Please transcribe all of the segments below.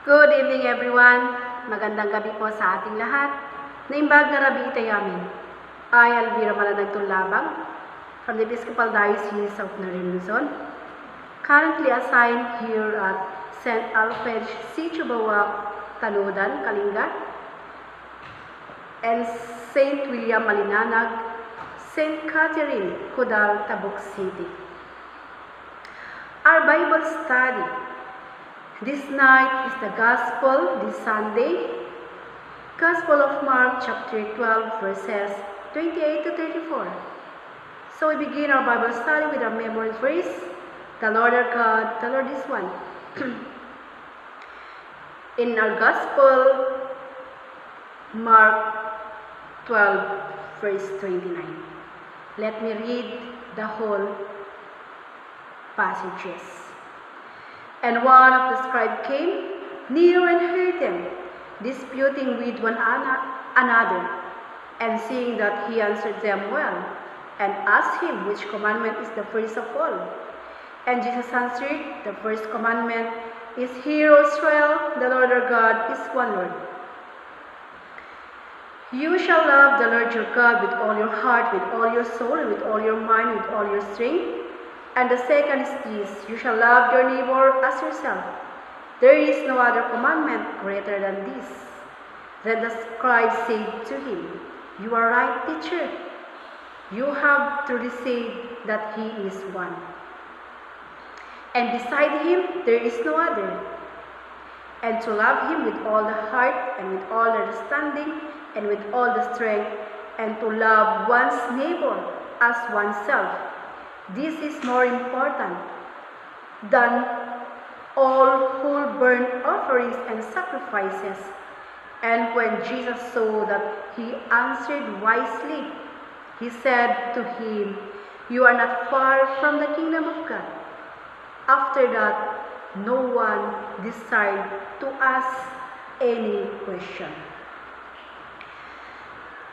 Good evening everyone. Magandang gabi po sa ating lahat. Naimbag na Rabi Itayamin. I, Elvira Malanagtong Labang, from the Episcopal Diocese of Northern Luzon, currently assigned here at St. Alfred C. Chubawak, Tanudan, Kalinga, and St. William Malinanag, St. Catherine, Kudal, Tabuk City. Our Bible study this night is the Gospel this Sunday, Gospel of Mark chapter 12 verses 28 to 34. So we begin our Bible study with our memory verse, the Lord our God, the Lord is one. In our Gospel, Mark 12 verse 29. Let me read the whole passages. And one of the scribes came near and heard them, disputing with one another. And seeing that he answered them well, and asked him which commandment is the first of all. And Jesus answered, the first commandment is, Hear, O Israel, the Lord our God is one Lord. You shall love the Lord your God with all your heart, with all your soul, and with all your mind, with all your strength. And the second is this, you shall love your neighbor as yourself. There is no other commandment greater than this. Then the scribe said to him, You are right, teacher. You have truly said that he is one. And beside him there is no other. And to love him with all the heart, and with all the understanding, and with all the strength, and to love one's neighbor as oneself. This is more important than all whole burnt offerings and sacrifices. And when Jesus saw that he answered wisely, he said to him, You are not far from the kingdom of God. After that, no one desired to ask any question.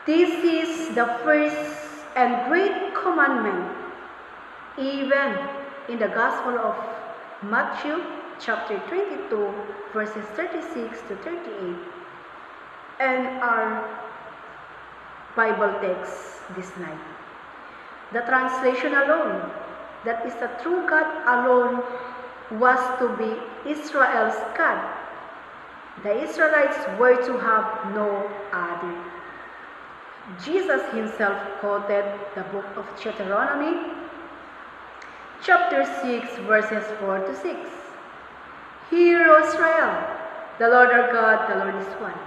This is the first and great commandment, even in the Gospel of Matthew chapter 22 verses 36 to 38, and our Bible text this night. The translation alone, that is the true God alone, was to be Israel's God. The Israelites were to have no other. Jesus himself quoted the book of Deuteronomy chapter 6 verses 4 to 6. Hear, O Israel, the Lord our God, the Lord is one.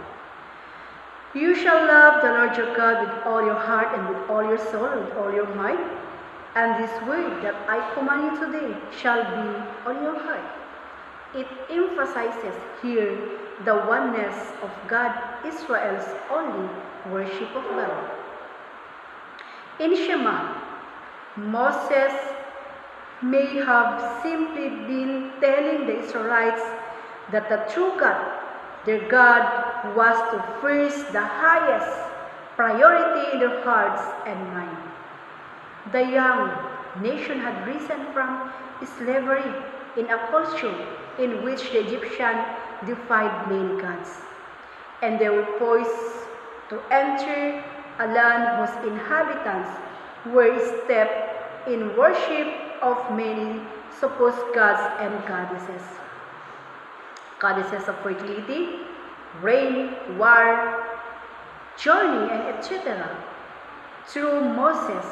You shall love the Lord your God with all your heart, and with all your soul, and with all your might. And this word that I command you today shall be on your heart. It emphasizes here the oneness of God, Israel's only worship of God. In Shema, Moses may have simply been telling the Israelites that the true God, their God, was to first the highest priority in their hearts and mind. The young nation had risen from slavery in a culture in which the Egyptian defied many gods, and they were poised to enter a land whose inhabitants were steeped in worship of many supposed gods and goddesses. Goddesses of fertility, rain, war, journey, and etc. Through Moses,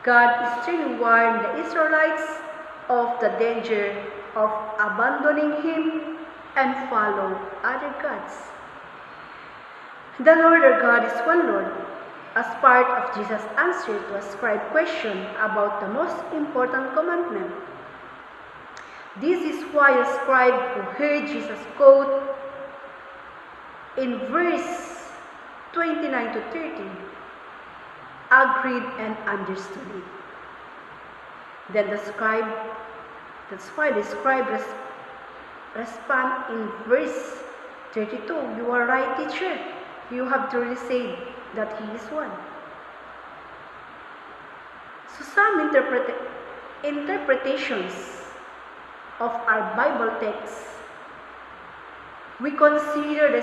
God sternly warned the Israelites of the danger of abandoning him and follow other gods. The Lord our God is one Lord, as part of Jesus' answer to a scribe question about the most important commandment. This is why a scribe who heard Jesus quote in verse 29 to 30 agreed and understood it. Then that's why the scribe respond in verse 32, You are right, teacher. You have truly said that he is one. So some interpretations of our Bible text we consider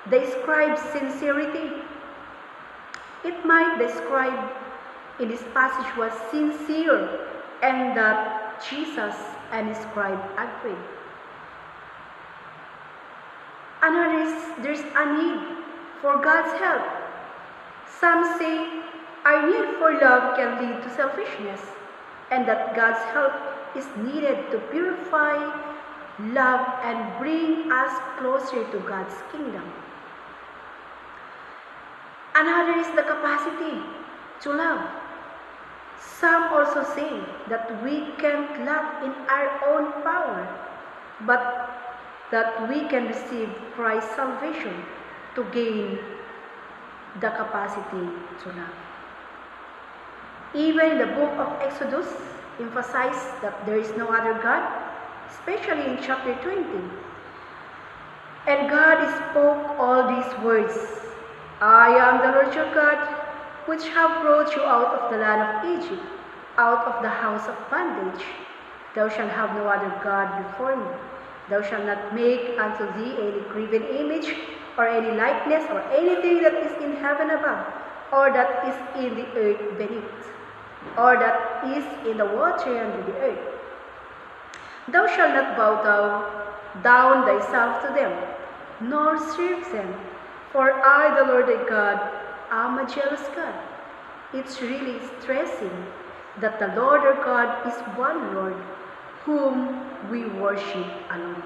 the scribe's sincerity. It might describe in this passage was sincere and that Jesus and his scribe agreed. Another is there's a need for God's help. Some say our need for love can lead to selfishness and that God's help is needed to purify love and bring us closer to God's kingdom. Another is the capacity to love. Some also say that we can't love in our own power, but that we can receive Christ's salvation to gain the capacity to love. Even the book of Exodus emphasizes that there is no other God, especially in chapter 20. And God spoke all these words, I am the Lord your God, which have brought you out of the land of Egypt, out of the house of bondage. Thou shalt have no other God before me. Thou shalt not make unto thee any graven image, or any likeness, or anything that is in heaven above, or that is in the earth beneath, or that is in the water under the earth. Thou shalt not bow down thyself to them, nor serve them, for I, the Lord thy God, am a jealous God. It's really stressing that the Lord our God is one Lord, whom we worship alone.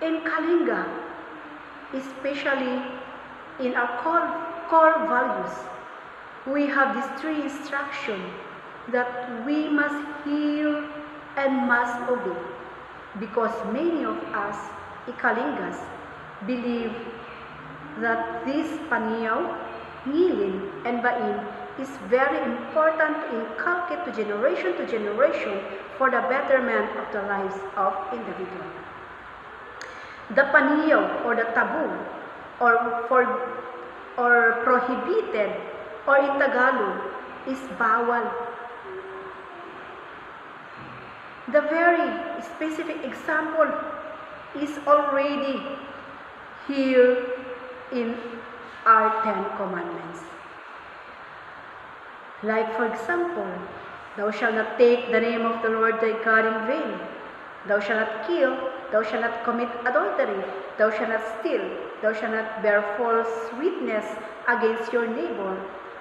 In Kalinga, especially in our core values, we have these three instructions that we must hear and must obey, because many of us, Ikalingas, believe that this Paniyaw, Ngilin, and Bain is very important to inculcate to generation for the betterment of the lives of individuals. The Paniyaw or the taboo or prohibited or in Tagalog is bawal. The very specific example is already here in our 10 Commandments. Like for example, thou shalt not take the name of the Lord thy God in vain. Thou shalt not kill, thou shalt not commit adultery, thou shalt not steal, thou shalt not bear false witness against your neighbor,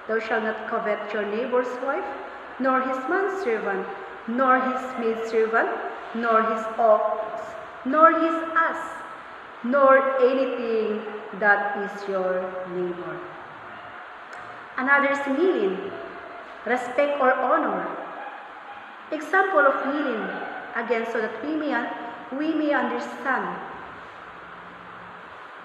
thou shalt not covet your neighbor's wife, nor his manservant, nor his maidservant, nor his ox, nor his ass, nor anything that is your neighbor. Another is ngilin, respect or honor. Example of ngilin, again, so that we may understand.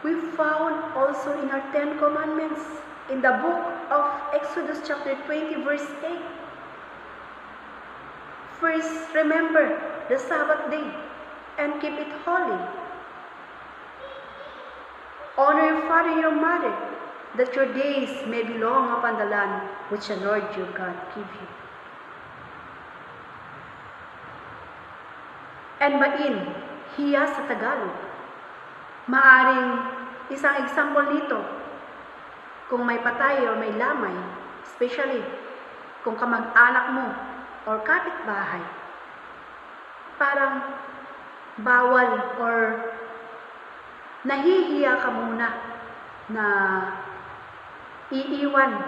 We found also in our 10 Commandments in the book of Exodus chapter 20 verse 8. First, remember the Sabbath day and keep it holy. Honor your father and your mother, that your days may be long upon the land which the Lord your God give you. And Bain, hiya sa Tagalog. Maaring isang example nito, kung may patay o may lamay, especially kung kamag-anak mo or kapitbahay, parang bawal or nahihiya ka muna na iiwan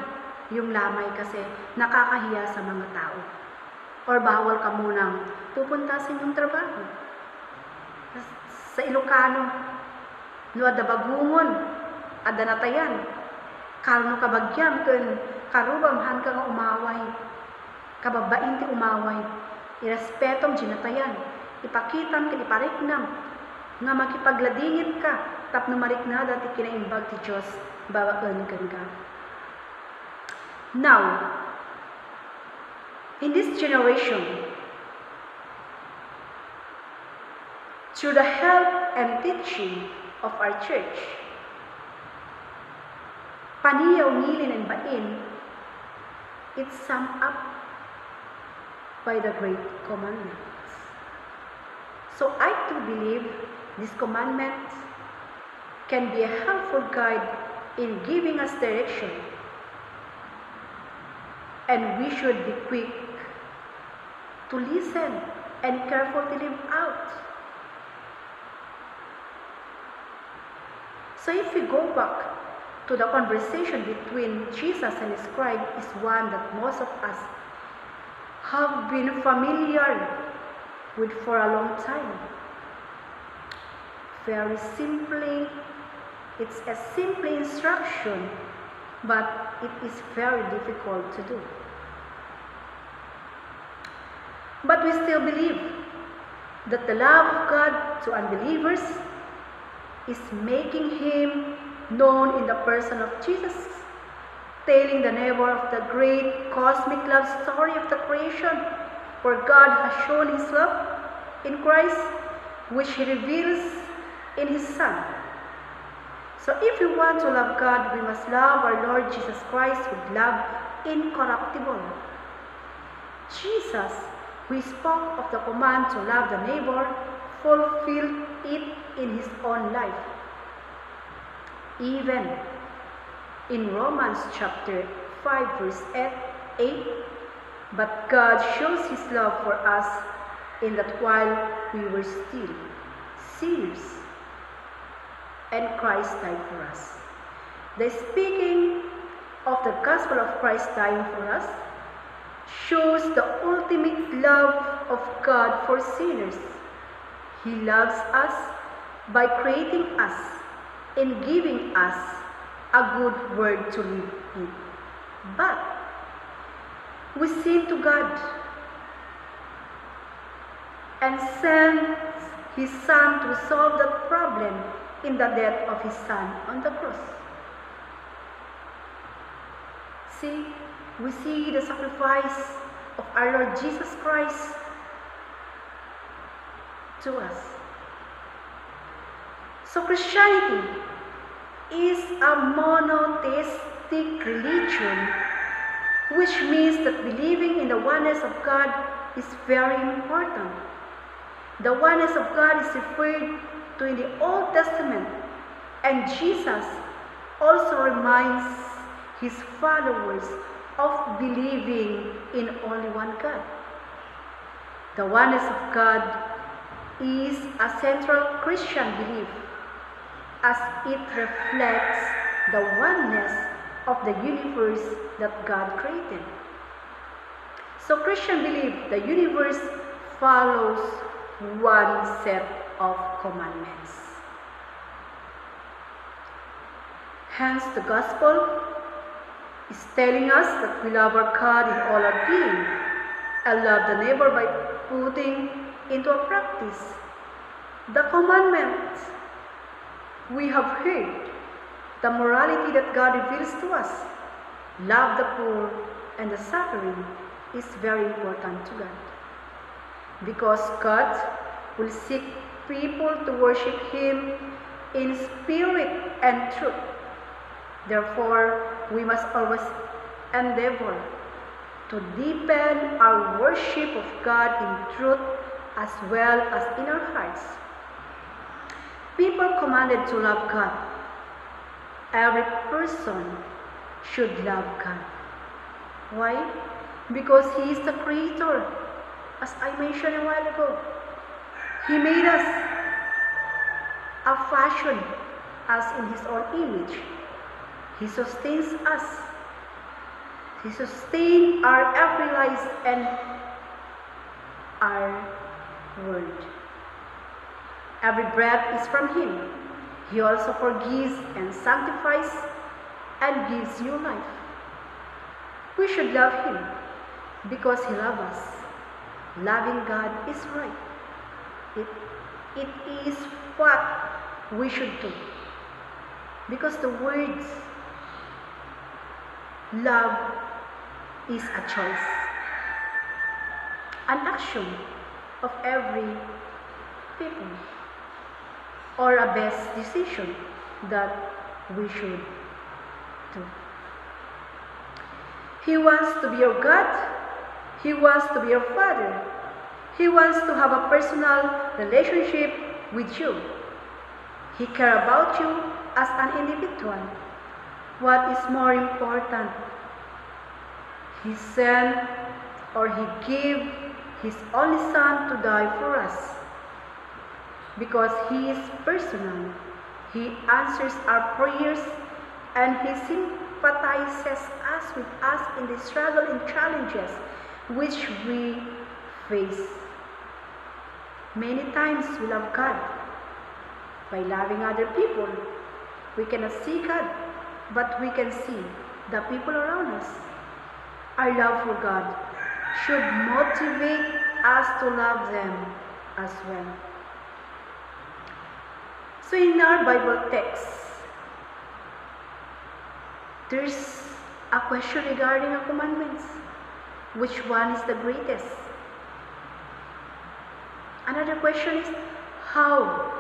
yung lamay kasi nakakahiya sa mga tao. Or bawal ka munang pupunta sa inyong trabaho. Sa Ilocano, no ada bagungon, ada natayan, kalno kabagyam, kun karubamhan ka nga umaway, kababain ti umaway, irespetong ginatayan, ipakitam kin ipariknam, nga makipagladingit ka, tapno mariknada ti kinaimbag ti Diyos, bawaan ka. Now, in this generation, through the help and teaching of our church, Paniyaw, Ngilin, and Bain, it's summed up by the Great Commandments. So I too believe These commandments can be a helpful guide in giving us direction, and we should be quick to listen and careful to live out. So if we go back to the conversation between Jesus and the scribe, is one that most of us have been familiar with for a long time. Very simply, it's a simple instruction, but it is very difficult to do. But we still believe that the love of God to unbelievers is making Him known in the person of Jesus, telling the neighbor of the great cosmic love story of the creation, where God has shown His love in Christ, which He reveals in His Son. So if we want to love God, we must love our Lord Jesus Christ with love incorruptible. Jesus, who spoke of the command to love the neighbor, fulfilled it in His own life. Even in Romans chapter 5 verse 8, but God shows His love for us in that while we were still sinners, and Christ died for us. The speaking of the gospel of Christ dying for us shows the ultimate love of God for sinners. He loves us by creating us and giving us a good word to live in. But we sin to God and sent His Son to solve that problem in the death of His Son on the cross. See, we see the sacrifice of our Lord Jesus Christ to us. So Christianity is a monotheistic religion, which means that believing in the oneness of God is very important. The oneness of God is referred to in the Old Testament, and Jesus also reminds His followers of believing in only one God. The oneness of God is a central Christian belief, as it reflects the oneness of the universe that God created. So Christians believe the universe follows one set of commandments. Hence, the gospel is telling us that we love our God in all our being and love the neighbor by putting into a practice the commandments we have heard, the morality that God reveals to us. Love the poor and the suffering is very important to God, because God will seek people to worship Him in spirit and truth. Therefore, we must always endeavor to deepen our worship of God in truth as well as in our hearts. People are commanded to love God. Every person should love God. Why? Because He is the Creator. As I mentioned a while ago, He made us a fashion as in His own image. He sustains us. He sustains our every life and our world. Every breath is from Him. He also forgives and sanctifies and gives you life. We should love Him because He loves us. Loving God is right. It is what we should do. Because the words love is a choice, an action of every people, or a best decision that we should do. He wants to be your God. He wants to be your Father. He wants to have a personal relationship with you. He cares about you as an individual. What is more important? He sent or He gave His only Son to die for us. Because He is personal, He answers our prayers and He sympathizes with us in the struggle and challenges which we face. Many times we love God. By loving other people, we cannot see God, but we can see the people around us. Our love for God should motivate us to love them as well. So in our Bible text, there's a question regarding the commandments. Which one is the greatest? Another question is, how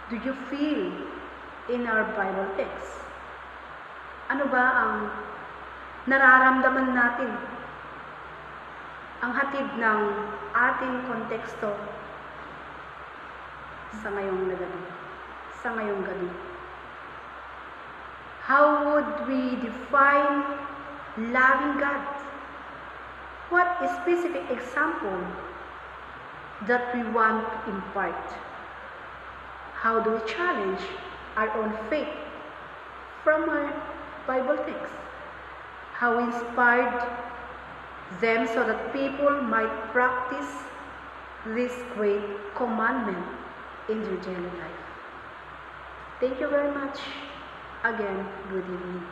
do you feel in our Bible text? Ano ba ang nararamdaman natin? Ang hatid ng ating konteksto sa ngayong gabi. How would we define loving God? What specific example that we want to impart? How do we challenge our own faith from our Bible text? How we inspired them so that people might practice this great commandment in their daily life. Thank you very much. Again, good evening.